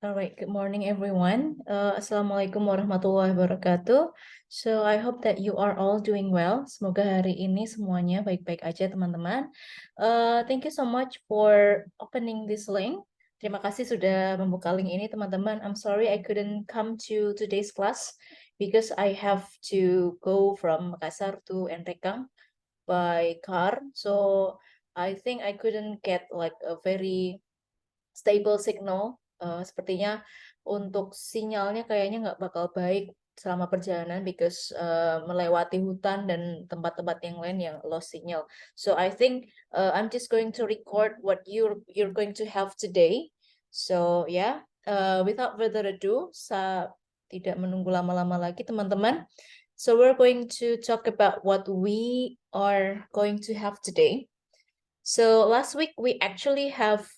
All right, good morning, everyone. Assalamualaikum warahmatullahi wabarakatuh. So, I hope that you are all doing well. Semoga hari ini semuanya baik-baik aja, teman-teman. Thank you so much for opening this link. Terima kasih sudah membuka link ini, teman-teman. I'm sorry I couldn't come to today's class because I have to go from Makassar to Enrekang by car. So, I think I couldn't get like a very stable signal. Sepertinya untuk sinyalnya kayaknya nggak bakal baik selama perjalanan because melewati hutan dan tempat-tempat yang lain yang lost signal. So I think I'm just going to record what you're going to have today. So yeah, without further ado, tidak menunggu lama-lama lagi teman-teman. So we're going to talk about what we are going to have today. So last week we actually have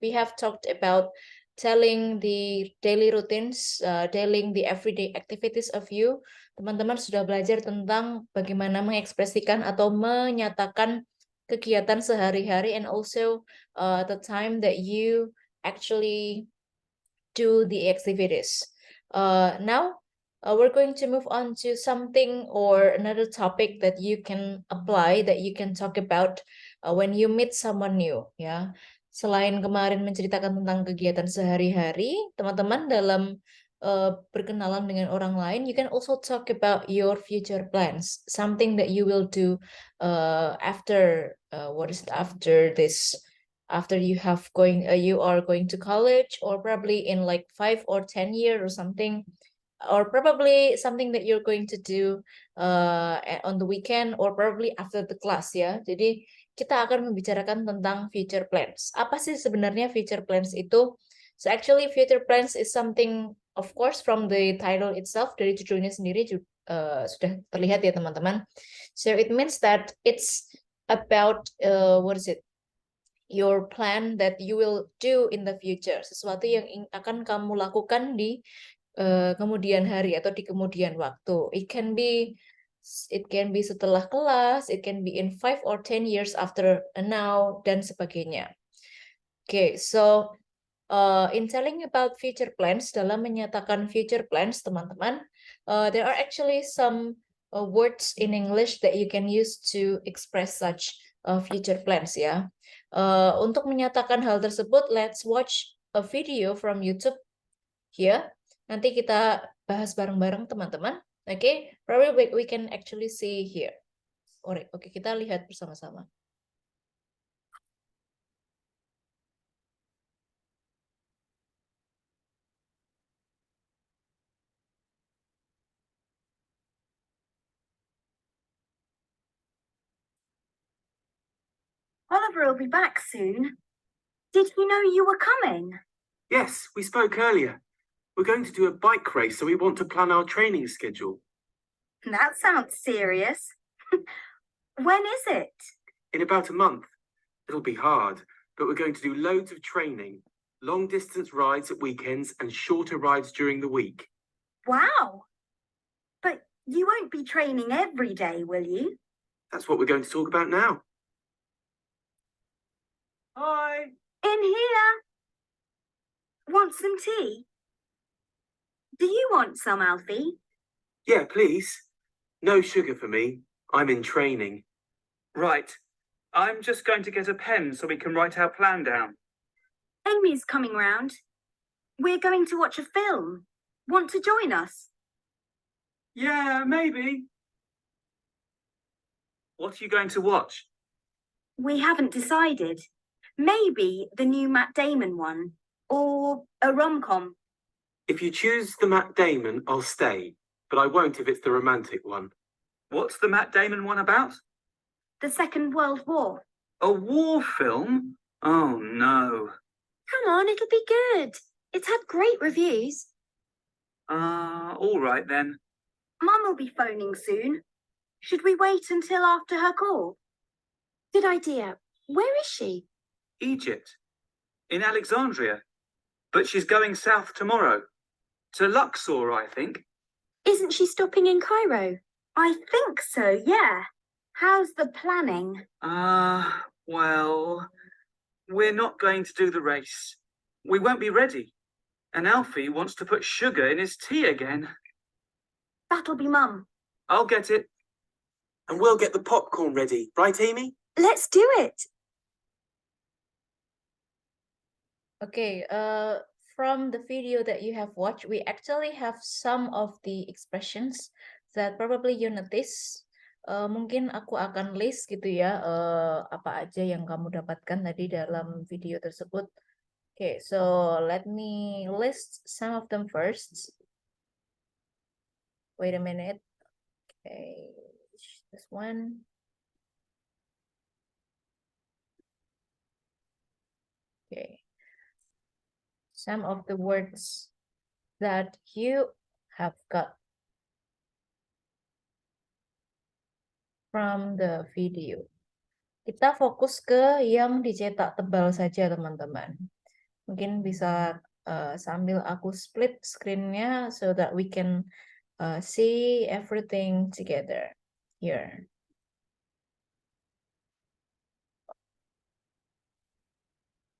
we have talked about telling the daily routines, telling the everyday activities of you. Teman-teman sudah belajar tentang bagaimana mengekspresikan atau menyatakan kegiatan sehari-hari and also the time that you actually do the activities. Now we're going to move on to something or another topic that you can apply, that you can talk about when you meet someone new, ya. Selain kemarin menceritakan tentang kegiatan sehari-hari, teman-teman dalam berkenalan dengan orang lain, you can also talk about your future plans, something that you will do after after this, after you are going to college, or probably in like 5 or 10 years or something, or probably something that you're going to do on the weekend, or probably after the class, ya. Jadi kita akan membicarakan tentang future plans. Apa sih sebenarnya future plans itu? So actually future plans is something, of course, from the title itself, dari judulnya sendiri sudah terlihat ya teman-teman. So it means that it's about your plan that you will do in the future, sesuatu yang akan kamu lakukan di kemudian hari atau di kemudian waktu. It can be setelah kelas, it can be in 5 or 10 years after now, dan sebagainya. Okay, so in telling about future plans, dalam menyatakan future plans, teman-teman, there are actually some words in English that you can use to express such future plans, ya. Untuk menyatakan hal tersebut, let's watch a video from YouTube here. Nanti kita bahas bareng-bareng teman-teman. Oke, probably we can actually see here. Alright, oke, kita lihat bersama-sama. Oliver will be back soon. Did he know you were coming? Yes, we spoke earlier. We're going to do a bike race, so we want to plan our training schedule. That sounds serious. When is it? In about a month. It'll be hard, but we're going to do loads of training, long distance rides at weekends and shorter rides during the week. Wow. But you won't be training every day, will you? That's what we're going to talk about now. Hi. In here. Want some tea? Do you want some, Alfie? Yeah, please. No sugar for me. I'm in training. Right. I'm just going to get a pen so we can write our plan down. Amy's coming round. We're going to watch a film. Want to join us? Yeah, maybe. What are you going to watch? We haven't decided. Maybe the new Matt Damon one, or a rom-com. If you choose the Matt Damon, I'll stay, but I won't if it's the romantic one. What's the Matt Damon one about? The Second World War. A war film? Oh, no. Come on, it'll be good. It's had great reviews. All right then. Mum will be phoning soon. Should we wait until after her call? Good idea. Where is she? Egypt. In Alexandria. But she's going south tomorrow. To Luxor, I think. Isn't she stopping in Cairo? I think so, yeah. How's the planning? Well, we're not going to do the race. we won't be ready. And Alfie wants to put sugar in his tea again. That'll be Mum. I'll get it. And we'll get the popcorn ready, right, Amy? Let's do it. Okay, from the video that you have watched, we actually have some of the expressions that probably you notice. Mungkin aku akan list gitu ya, apa aja yang kamu dapatkan tadi dalam video tersebut. Okay, so let me list some of them first. Wait a minute. Okay, this one. Okay. Some of the words that you have got from the video. Kita fokus ke yang dicetak tebal saja, teman-teman. Mungkin bisa sambil aku split screen-nya so that we can see everything together here.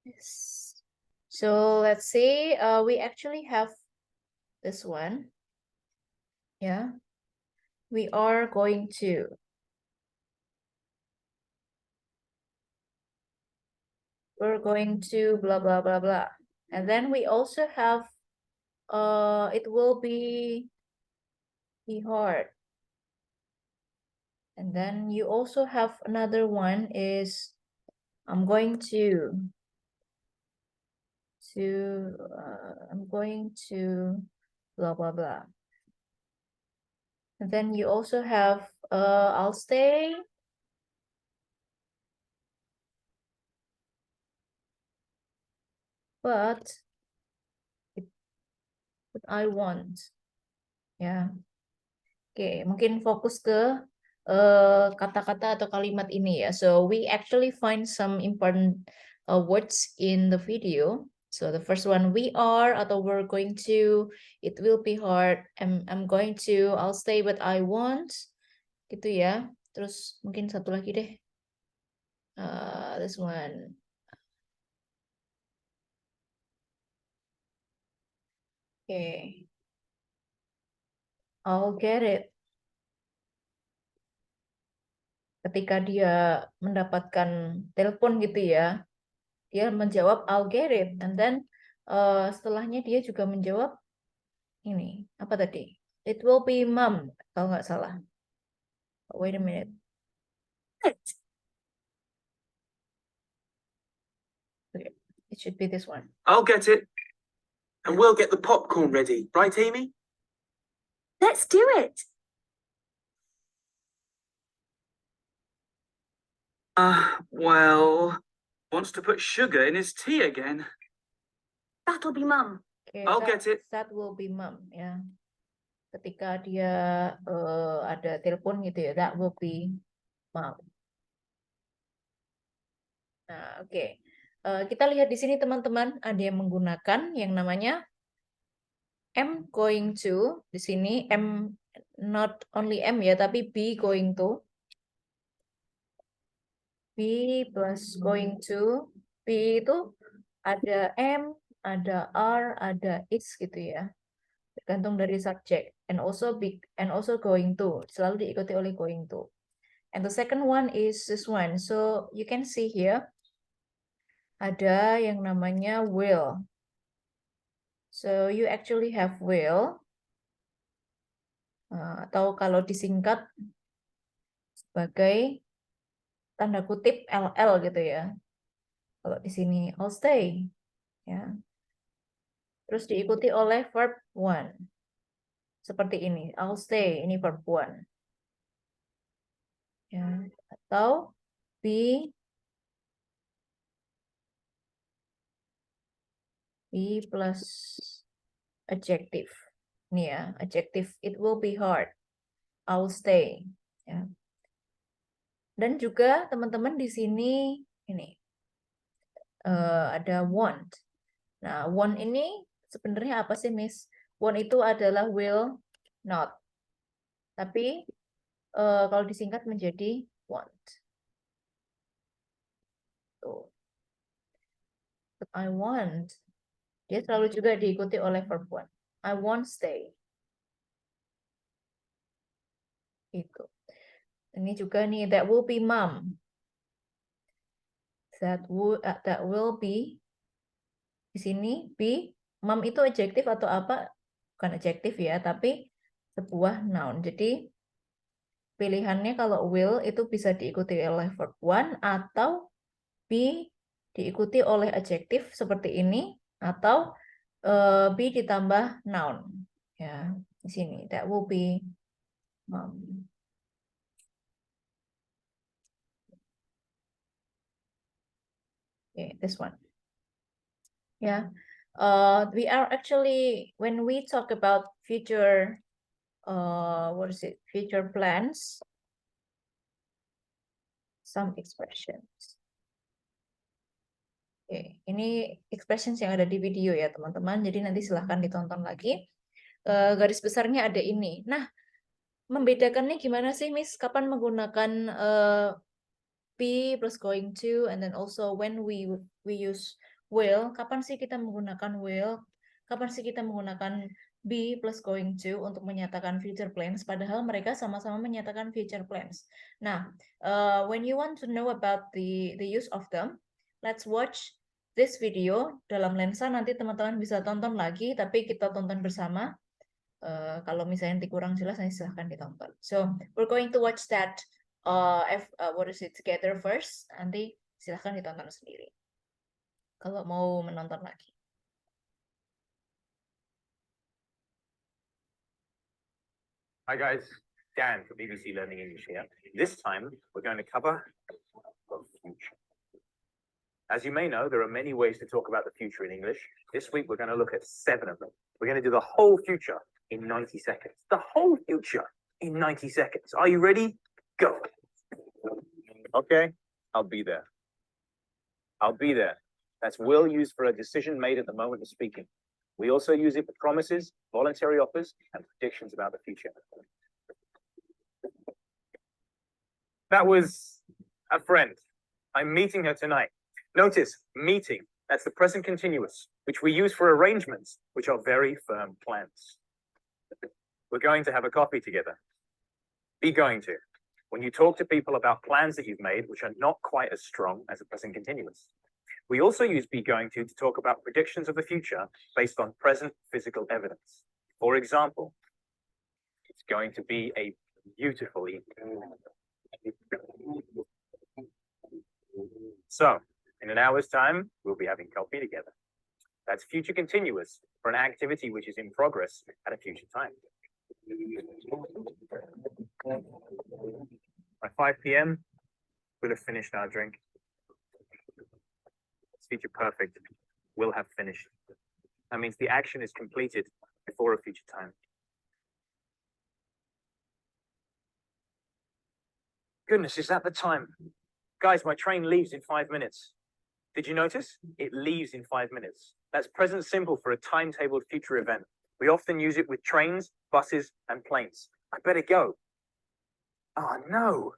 Yes. So let's see, we actually have this one. Yeah, we are going to. We're going to blah, blah, blah, blah. And then we also have, it will be hard. And then you also have another one is, I'm going to blah, blah, blah. And then you also have, I'll stay. But I want. Ya. Oke, mungkin fokus ke kata-kata atau kalimat ini ya. So we actually find some important words in the video. So the first one, we are atau we're going to, it will be hard, I'm going to, I'll stay but I won't. Gitu ya. Terus mungkin satu lagi deh. This one. Okay. I'll get it. Ketika dia mendapatkan telepon gitu ya, dia menjawab I'll get it, and then setelahnya dia juga menjawab ini apa tadi? It will be mom kalau nggak salah. Wait a minute. Okay. It should be this one. I'll get it. And we'll get the popcorn ready, right, Amy? Let's do it. Well, wants to put sugar in his tea again. That'll be Mum. Okay, I'll get it. That will be mom ya. Ketika dia ada telepon gitu ya, that will be mom. Nah, oke. Kita lihat di sini teman-teman, ada yang menggunakan yang namanya am going to. Di sini am not only am ya, tapi be going to. Be plus going to. Be itu ada am, ada are, ada is gitu ya. Tergantung dari subjek. And also be and also going to. Selalu diikuti oleh going to. And the second one is this one. So you can see here ada yang namanya will. So you actually have will. Atau kalau disingkat sebagai tanda kutip LL gitu ya. Kalau di sini I'll stay ya. Terus diikuti oleh verb one. Seperti ini, I'll stay, ini verb one. Ya, atau be plus adjective. Ini ya, adjective, it will be hard. I'll stay ya. Dan juga teman-teman di sini ini ada want. Nah, want ini sebenarnya apa sih, Miss? Want itu adalah will not. Tapi kalau disingkat menjadi want. Tuh. But I want. Dia selalu juga diikuti oleh verb one. I won't stay. Itu. Ini juga nih, that will be mom. That will be. Di sini be, mom itu adjektif atau apa? Bukan adjektif ya, tapi sebuah noun. Jadi pilihannya kalau will itu bisa diikuti oleh verb one atau be diikuti oleh adjektif seperti ini atau be ditambah noun. Ya, di sini that will be mom. Okay, this one. Yeah. We are actually, when we talk about future, future plans, some expressions. Oke, ini expressions yang ada di video ya teman-teman. Jadi nanti silahkan ditonton lagi. Garis besarnya ada ini. Nah, membedakannya gimana sih, Miss? Kapan menggunakan be plus going to, and then also when we use will. Kapan sih kita menggunakan will? Kapan sih kita menggunakan be plus going to untuk menyatakan future plans? Padahal mereka sama-sama menyatakan future plans. Nah, when you want to know about the use of them, let's watch this video dalam lensa. Nanti teman-teman bisa tonton lagi, tapi kita tonton bersama. Kalau misalnya nanti kurang jelas, nanti silahkan ditonton. So we're going to watch that together first. Nanti silahkan ditonton sendiri. Kalau mau menonton lagi. Hi guys, Dan from BBC Learning English here. This time we're going to cover the future. As you may know, there are many ways to talk about the future in English. This week we're going to look at 7 of them. We're going to do the whole future in 90 seconds. The whole future in 90 seconds. Are you ready? Go. Okay, I'll be there. I'll be there. That's will used for a decision made at the moment of speaking. We also use it for promises, voluntary offers, and predictions about the future. That was a friend. I'm meeting her tonight. Notice, meeting. That's the present continuous, which we use for arrangements, which are very firm plans. We're going to have a coffee together. Be going to. When you talk to people about plans that you've made, which are not quite as strong as a present continuous. We also use be going to talk about predictions of the future based on present physical evidence. For example, it's going to be a beautiful evening. So, in an hour's time, we'll be having coffee together. That's future continuous for an activity which is in progress at a future time. By 5 p.m., we'll have finished our drink. It's future perfect. We'll have finished. That means the action is completed before a future time. Goodness, is that the time? Guys, my train leaves in 5 minutes. Did you notice? It leaves in 5 minutes. That's present simple for a timetabled future event. We often use it with trains, buses, and planes. I better go. Oh, no.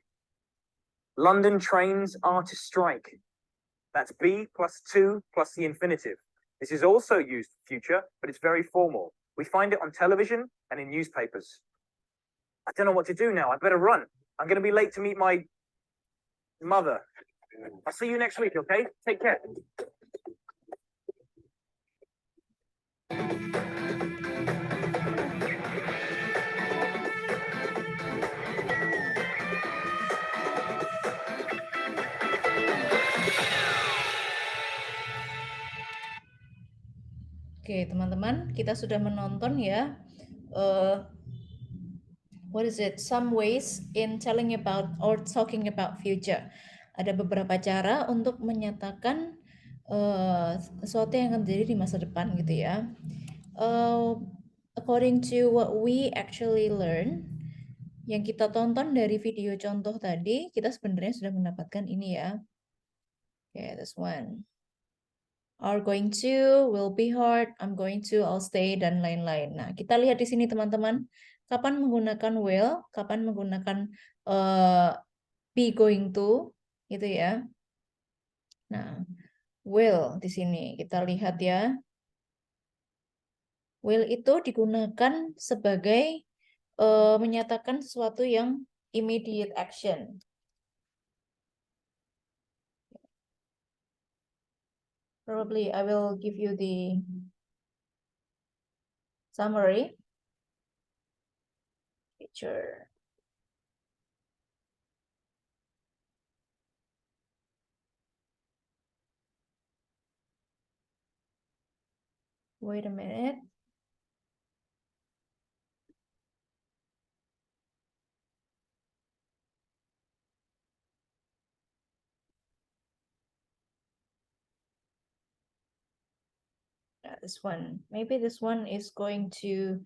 London trains are to strike. That's be plus to plus the infinitive. This is also used for future, but it's very formal. We find it on television and in newspapers. I don't know what to do now. I better run. I'm going to be late to meet my mother. I'll see you next week, okay? Take care. Oke, teman-teman, kita sudah menonton ya. Some ways in telling about or talking about future. Ada beberapa cara untuk menyatakan sesuatu yang akan terjadi di masa depan gitu ya. According to what we actually learn, yang kita tonton dari video contoh tadi, kita sebenarnya sudah mendapatkan ini ya. Okay, this one. Are going to, will be hard, I'm going to, I'll stay, dan lain-lain. Nah, kita lihat di sini teman-teman, kapan menggunakan will, kapan menggunakan be going to, gitu ya. Nah, will di sini kita lihat ya. Will itu digunakan sebagai menyatakan sesuatu yang immediate action. Probably I will give you the summary. Picture. Wait a minute. This one. Maybe this one is going to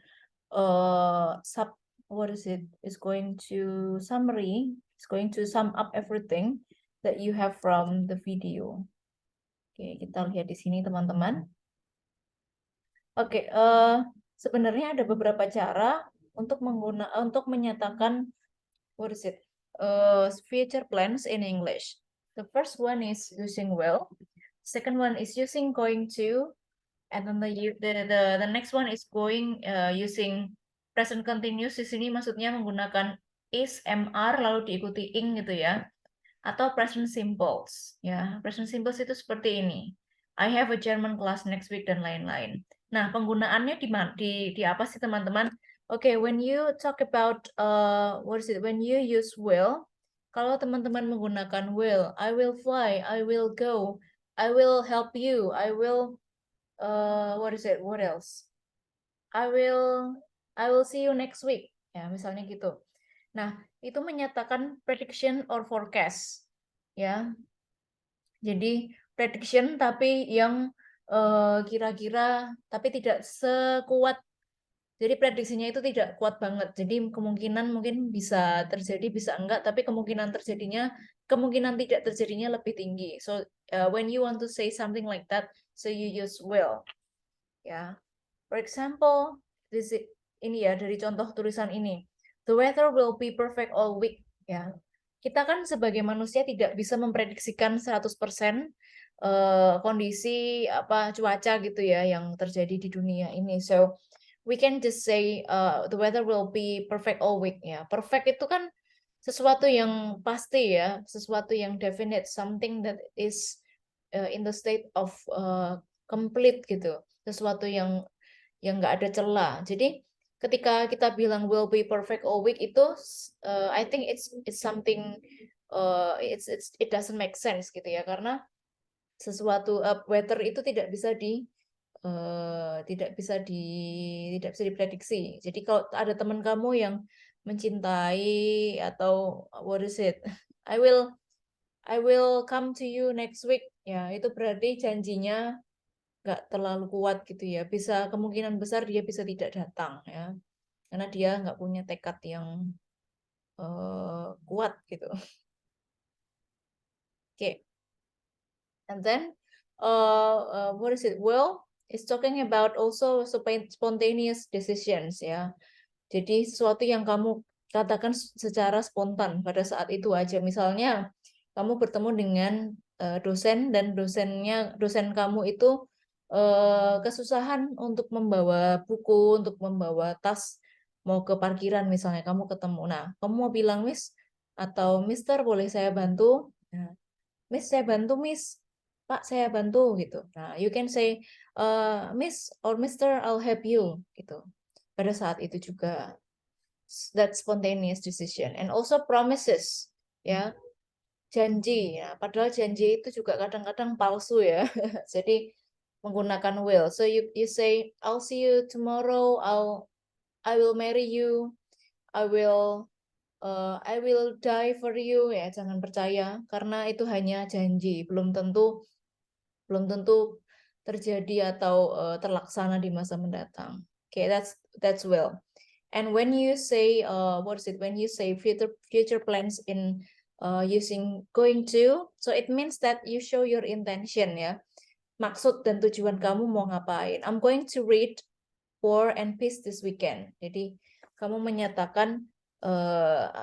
is going to summary. It's going to sum up everything that you have from the video. Oke, kita lihat di sini teman-teman. Oke, sebenarnya ada beberapa cara untuk menyatakan future plans in English. The first one is using will. Second one is using going to, and then the next one is using present continuous. Di sini maksudnya menggunakan is, MR lalu diikuti ing gitu ya. Atau present simples ya. Present simples itu seperti ini. I have a German class next week dan lain-lain. Nah, penggunaannya di apa sih teman-teman? Oke, when you talk about when you use will, kalau teman-teman menggunakan will, I will fly, I will go, I will help you, I will what else? I will see you next week. Ya, misalnya gitu. Nah, itu menyatakan prediction or forecast. Ya. Jadi prediction tapi yang kira-kira tapi tidak sekuat. Jadi prediksinya itu tidak kuat banget. Jadi kemungkinan mungkin bisa terjadi, bisa enggak, tapi kemungkinan tidak terjadinya lebih tinggi. So when you want to say something like that, so you use will. Ya. For example, ini ya dari contoh tulisan ini. The weather will be perfect all week. Ya. Kita kan sebagai manusia tidak bisa memprediksikan 100% kondisi cuaca gitu ya yang terjadi di dunia ini. So we can just say the weather will be perfect all week ya. Perfect itu kan sesuatu yang pasti ya, sesuatu yang definite, something that is in the state of complete gitu. Sesuatu yang nggak ada celah. Jadi ketika kita bilang will be perfect all week itu I think it's something it doesn't make sense gitu ya, karena sesuatu weather itu tidak bisa diprediksi. Jadi kalau ada teman kamu yang mencintai atau I will come to you next week ya, itu berarti janjinya nggak terlalu kuat gitu ya, bisa kemungkinan besar dia bisa tidak datang ya, karena dia nggak punya tekad yang kuat gitu. Okay, and then will is talking about also spontaneous decisions ya. Jadi sesuatu yang kamu katakan secara spontan pada saat itu aja. Misalnya kamu bertemu dengan dosen dan dosen kamu itu kesusahan untuk membawa buku, untuk membawa tas mau ke parkiran misalnya, kamu ketemu. Nah, kamu mau bilang Miss atau Mister, boleh saya bantu? Nah, Miss, saya bantu Miss. Pak, saya bantu gitu. Nah, you can say Miss or Mister, I'll help you gitu. Pada saat itu juga that spontaneous decision. And also promises ya. Janji ya. Padahal janji itu juga kadang-kadang palsu ya. Jadi menggunakan will. So you say I'll see you tomorrow, I will marry you, I will die for you ya, jangan percaya karena itu hanya janji, belum tentu terjadi atau terlaksana di masa mendatang. Okay, that's will. And when you say when you say future plans in using going to, so it means that you show your intention ya. Maksud dan tujuan kamu mau ngapain. I'm going to read War and Peace this weekend. Jadi kamu menyatakan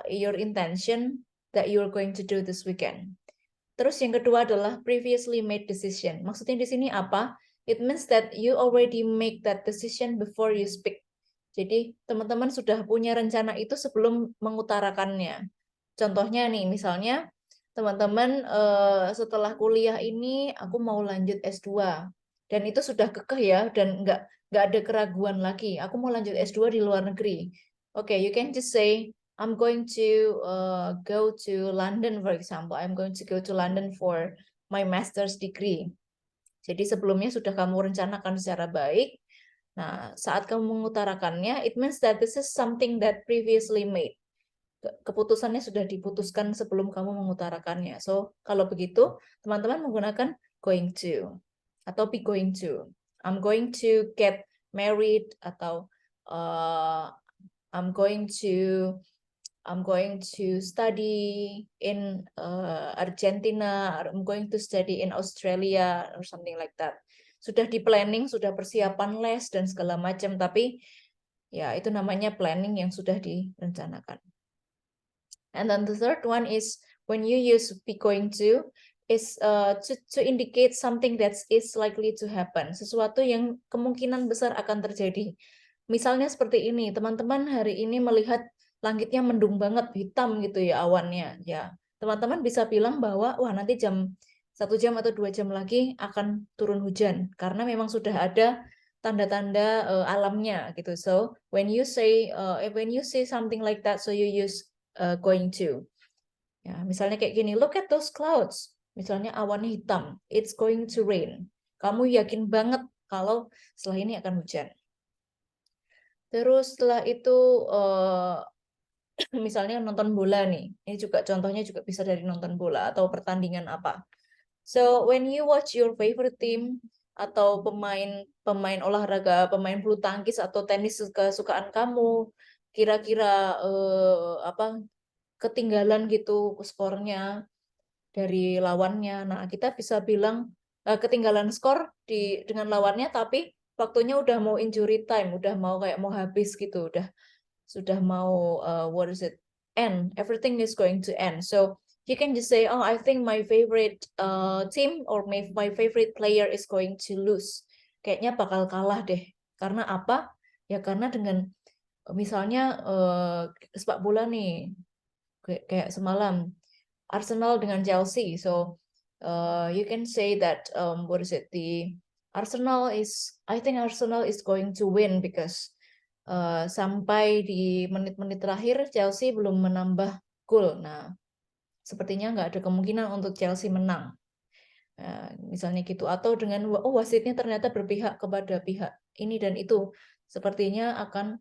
your intention that you're going to do this weekend. Terus yang kedua adalah previously made decision. Maksudnya di sini apa? It means that you already make that decision before you speak. Jadi teman-teman sudah punya rencana itu sebelum mengutarakannya. Contohnya nih, misalnya teman-teman setelah kuliah ini aku mau lanjut S2 dan itu sudah kekeh ya dan nggak ada keraguan lagi. Aku mau lanjut S2 di luar negeri. Okay, you can just say I'm going to go to London, for example. I'm going to go to London for my master's degree. Jadi sebelumnya sudah kamu rencanakan secara baik. Nah, saat kamu mengutarakannya, it means that this is something that previously made. Keputusannya sudah diputuskan sebelum kamu mengutarakannya. So, kalau begitu, teman-teman menggunakan going to atau be going to. I'm going to get married atau I'm going to study in Argentina, or I'm going to study in Australia or something like that. Sudah di planning, sudah persiapan les dan segala macam, tapi ya itu namanya planning yang sudah direncanakan. And then the third one is when you use be going to is to indicate something that is likely to happen, sesuatu yang kemungkinan besar akan terjadi. Misalnya seperti ini, teman-teman hari ini melihat langitnya mendung banget, hitam gitu ya awannya. Ya, teman-teman bisa bilang bahwa wah nanti 1 jam atau 2 jam lagi akan turun hujan karena memang sudah ada tanda-tanda alamnya gitu. So when you say something like that, so you use going to. Ya, misalnya kayak gini, look at those clouds. Misalnya awannya hitam, it's going to rain. Kamu yakin banget kalau setelah ini akan hujan. Terus setelah itu misalnya nonton bola nih, ini juga contohnya juga bisa dari nonton bola atau pertandingan apa. So when you watch your favorite team atau pemain olahraga, pemain bulu tangkis atau tenis kesukaan kamu, kira-kira ketinggalan gitu skornya dari lawannya. Nah, kita bisa bilang ketinggalan skor dengan lawannya, tapi waktunya udah mau injury time, udah mau kayak mau habis gitu, sudah mau end, everything is going to end. So you can just say, oh, I think my favorite team or my favorite player is going to lose. Kayaknya bakal kalah deh. Karena apa? Ya karena dengan misalnya sepak bola nih, kayak semalam Arsenal dengan Chelsea. So you can say that I think Arsenal is going to win because sampai di menit-menit terakhir Chelsea belum menambah gol. Nah, sepertinya nggak ada kemungkinan untuk Chelsea menang. Misalnya gitu. Atau dengan wasitnya ternyata berpihak kepada pihak ini dan itu. Sepertinya akan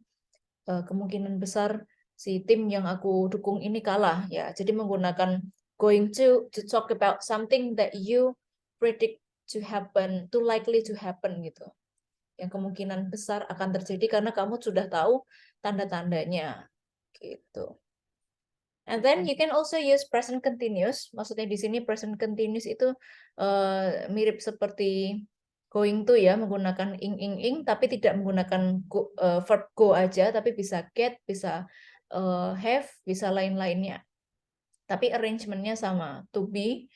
kemungkinan besar si tim yang aku dukung ini kalah. Ya, jadi menggunakan going to talk about something that you predict to happen, to likely to happen gitu. Yang kemungkinan besar akan terjadi karena kamu sudah tahu tanda-tandanya gitu. And then you can also use present continuous. Maksudnya di sini present continuous itu mirip seperti going to ya, menggunakan ing tapi tidak menggunakan verb go aja, tapi bisa get, bisa have, bisa lain-lainnya. Tapi arrangementnya sama. To be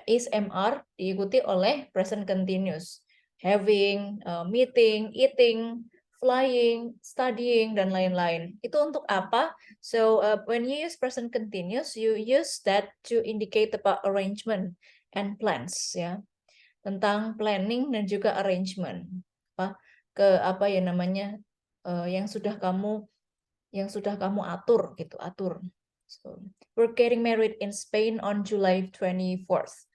is MR diikuti oleh present continuous. Having, meeting, eating, flying, studying, dan lain-lain. Itu untuk apa? So when you use present continuous, you use that to indicate about arrangement and plans, ya. Tentang planning dan juga arrangement. Apa ya namanya? Yang sudah kamu atur gitu, atur. So, we're getting married in Spain on July 24th.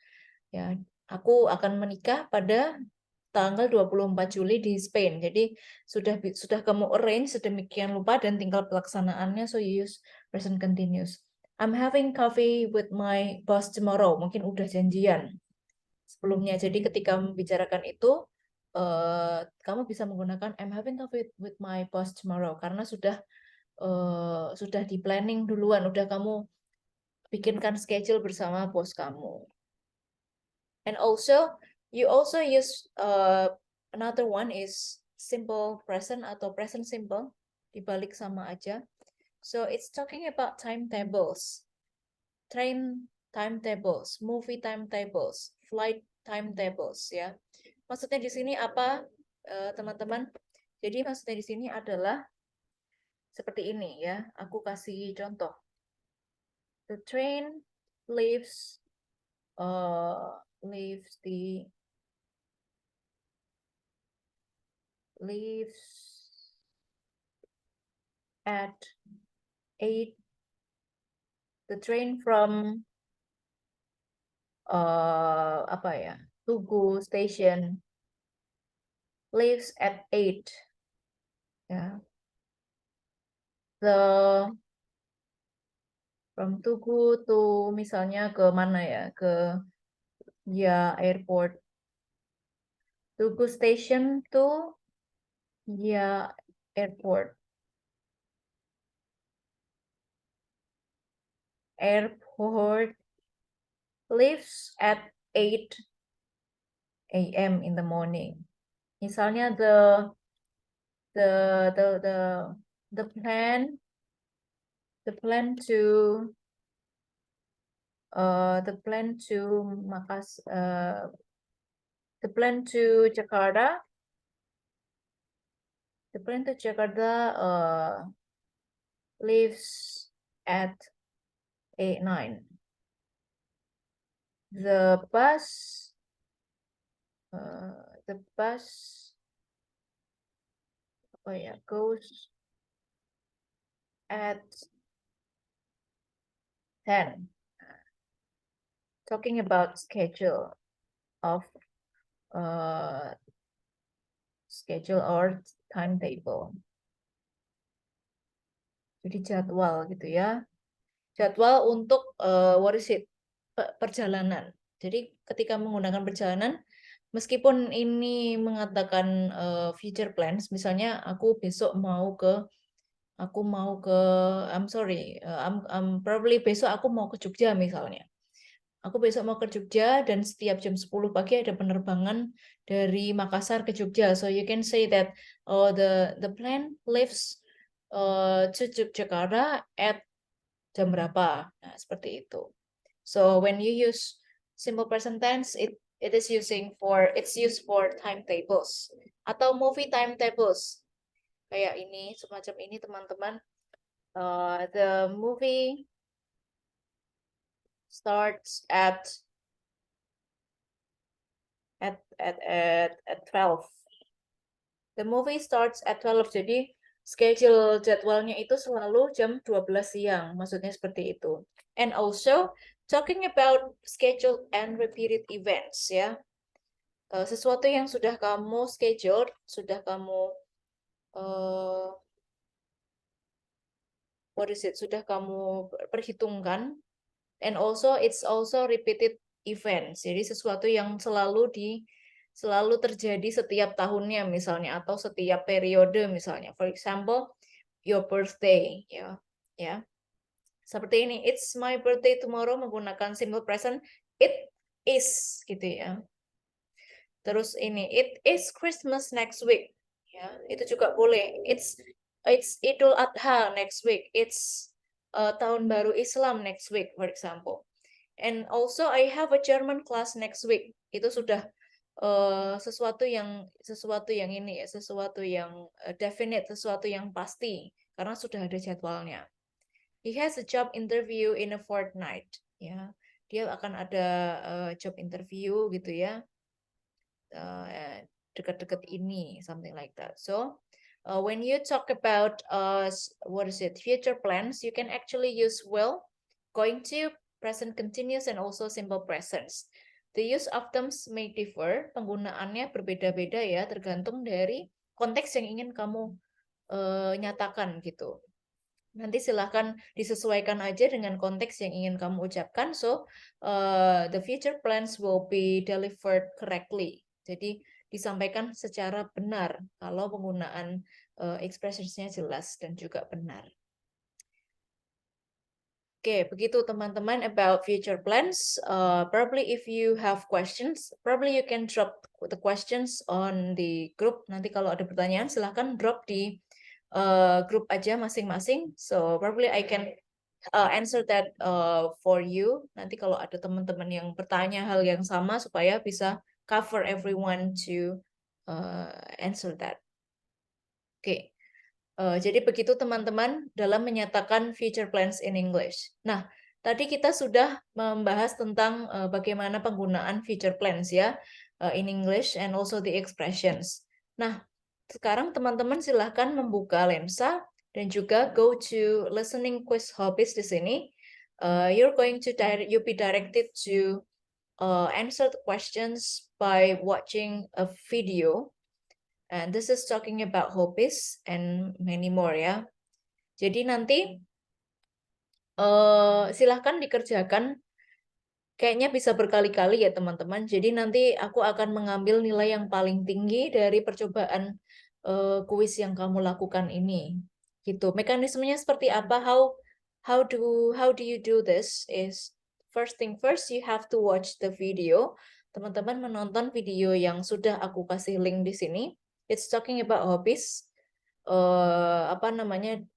Ya, aku akan menikah pada tanggal 24 Juli di Spain. Jadi sudah kamu arrange sedemikian rupa dan tinggal pelaksanaannya, so you use present continuous. I'm having coffee with my boss tomorrow. Mungkin udah janjian sebelumnya. Jadi ketika membicarakan itu kamu bisa menggunakan I'm having coffee with my boss tomorrow karena sudah di planning duluan, udah kamu bikinkan schedule bersama bos kamu. And also, you also use another one is simple present atau present simple, dibalik sama aja. So it's talking about timetables, train timetables, movie timetables, flight timetables, ya. Maksudnya di sini apa, teman-teman? Jadi maksudnya di sini adalah seperti ini ya. Aku kasih contoh. The train leaves leaves at 8. The train from apa ya? Tugu station leaves at 8. Ya. From Tugu to misalnya ke mana ya? Ke ya airport. Tugu station to ya airport. Airport leaves at 8 a.m. in the morning. Misalnya the plan to Jakarta. The plan to Jakarta leaves at 9. The bus goes at 10. Talking about schedule or timetable. Jadi jadwal gitu ya. Jadwal untuk perjalanan. Jadi ketika menggunakan perjalanan, meskipun ini mengatakan future plans, misalnya aku besok mau ke probably besok aku mau ke Jogja misalnya. Aku besok mau ke Jogja dan setiap jam 10 pagi ada penerbangan dari Makassar ke Jogja. So you can say that the plane leaves to Jakarta at jam berapa. Nah, seperti itu. So when you use simple present tense, it's used for timetables atau movie timetables. Kayak ini, semacam ini teman-teman. The movie starts at 12. The movie starts at 12. Jadi schedule jadwalnya itu selalu jam 12 siang. Maksudnya seperti itu. And also talking about scheduled and repeated events ya. Sesuatu yang sudah kamu schedule, sudah kamu sudah kamu perhitungkan. And also it's also repeated events. Jadi sesuatu yang selalu terjadi setiap tahunnya misalnya atau setiap periode misalnya. For example, your birthday ya. Seperti ini, it's my birthday tomorrow menggunakan simple present it is gitu ya. Terus ini, it is Christmas next week. Ya, itu juga boleh. It's Idul Adha next week. It's tahun baru Islam next week, for example. And also I have a German class next week. Itu sudah sesuatu yang ini ya, sesuatu yang definite, sesuatu yang pasti karena sudah ada jadwalnya. He has a job interview in a fortnight. Ya, dia akan ada job interview gitu ya. Dekat-dekat ini, something like that. So when you talk about future plans, you can actually use will, going to, present continuous, and also simple presents. The use of terms may differ. Penggunaannya berbeda-beda ya, tergantung dari konteks yang ingin kamu nyatakan gitu. Nanti silahkan disesuaikan aja dengan konteks yang ingin kamu ucapkan. So the future plans will be delivered correctly. Jadi disampaikan secara benar kalau penggunaan expressionsnya jelas dan juga benar. Oke, begitu teman-teman about future plans. Probably if you have questions, probably you can drop the questions on the group. Nanti kalau ada pertanyaan silahkan drop di grup aja masing-masing. So probably I can answer that for you. Nanti kalau ada teman-teman yang bertanya hal yang sama supaya bisa cover everyone to answer that. Oke. Jadi begitu teman-teman dalam menyatakan future plans in English. Nah, tadi kita sudah membahas tentang bagaimana penggunaan future plans ya in English and also the expressions. Nah, sekarang teman-teman silahkan membuka lensa dan juga go to listening quiz hobbies di sini. You'll be directed to answer the questions by watching a video. And this is talking about hobbies and many more ya. Jadi nanti silahkan dikerjakan. Kayaknya bisa berkali-kali ya teman-teman. Jadi nanti aku akan mengambil nilai yang paling tinggi dari percobaan kuis yang kamu lakukan ini. Gitu. Mekanismenya seperti apa? How do you do this? Is first thing first, you have to watch the video. Teman-teman menonton video yang sudah aku kasih link di sini. It's talking about hobbies.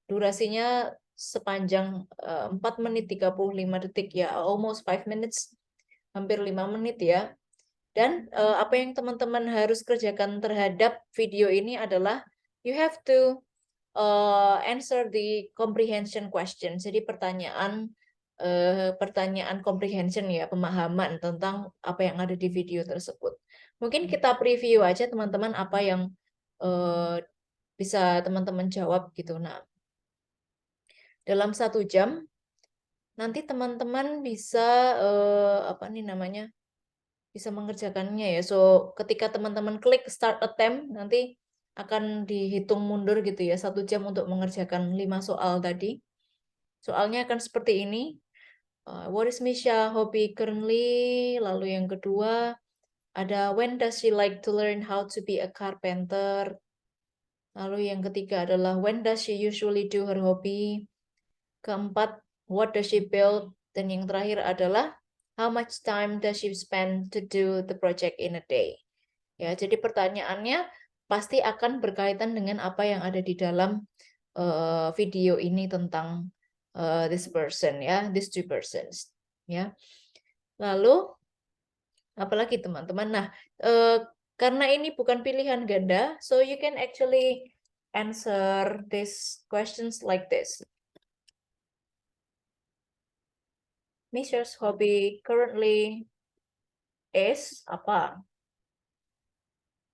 Durasinya sepanjang 4 menit 35 detik ya, almost 5 minutes, hampir 5 menit ya. Dan apa yang teman-teman harus kerjakan terhadap video ini adalah you have to answer the comprehension question. Jadi pertanyaan comprehension ya, pemahaman tentang apa yang ada di video tersebut. Mungkin kita preview aja teman-teman apa yang bisa teman-teman jawab gitu. Nah, dalam 1 jam nanti teman-teman bisa bisa mengerjakannya ya. So ketika teman-teman klik start attempt nanti akan dihitung mundur gitu ya, 1 jam untuk mengerjakan 5 soal tadi. Soalnya akan seperti ini. What is Misha hobby currently? Lalu yang kedua ada when does she like to learn how to be a carpenter? Lalu yang ketiga adalah when does she usually do her hobby? Keempat, what does she build? Dan yang terakhir adalah how much time does she spend to do the project in a day? Ya, jadi pertanyaannya pasti akan berkaitan dengan apa yang ada di dalam video ini tentang this person ya, these 2 persons ya. Lalu apalagi teman-teman? Nah, karena ini bukan pilihan ganda, so you can actually answer these questions like this. Misha's hobby currently is apa?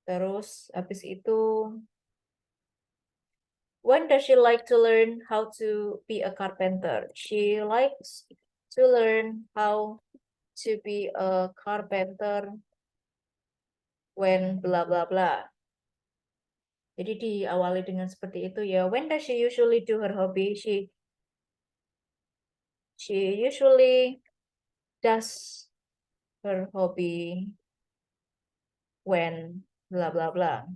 Terus habis itu when does she like to learn how to be a carpenter? She likes to learn how to be a carpenter when blah blah blah. Jadi diawali dengan seperti itu ya. When does she usually do her hobby? She usually does her hobby when blah blah blah.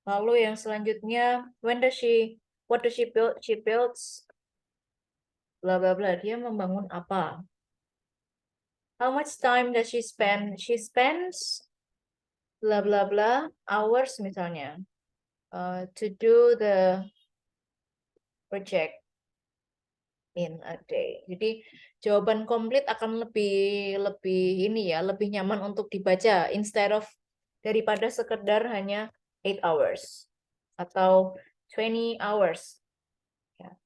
Lalu yang selanjutnya, what does she build? She builds blah blah blah. Dia membangun apa? How much time does she spend? She spends blah blah blah hours misalnya to do the project in a day. Jadi jawaban komplit akan lebih ini ya, lebih nyaman untuk dibaca instead of daripada sekedar hanya 8 hours atau 20 hours. Ya.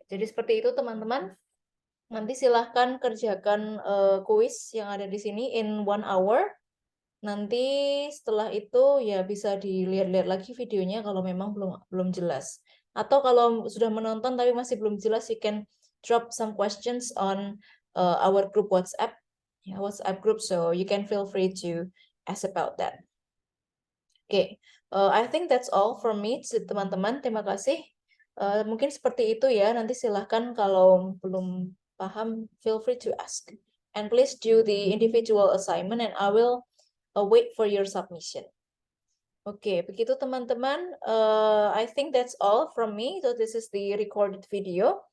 Jadi seperti itu teman-teman. Nanti silahkan kerjakan kuis yang ada di sini in 1 hour. Nanti setelah itu ya bisa dilihat-lihat lagi videonya kalau memang belum jelas. Atau kalau sudah menonton tapi masih belum jelas, you can drop some questions on our group WhatsApp group, so you can feel free to ask about that. Okay, I think that's all from me, teman-teman. Terima kasih. Mungkin seperti itu ya. Nanti silahkan kalau belum paham, feel free to ask. And please do the individual assignment and I will wait for your submission. Oke, begitu teman-teman. I think that's all from me. So this is the recorded video.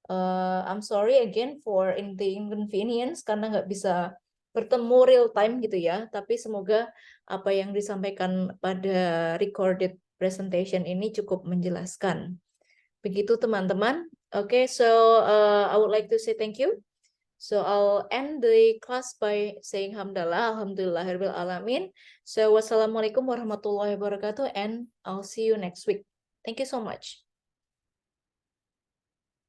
I'm sorry again for the inconvenience karena nggak bisa bertemu real time gitu ya. Tapi semoga apa yang disampaikan pada recorded presentation ini cukup menjelaskan. Begitu teman-teman. Oke, so I would like to say thank you So I'll end the class by saying Alhamdulillahirabbil alamin. So wassalamualaikum warahmatullahi wabarakatuh, and I'll see you next week. Thank you so much.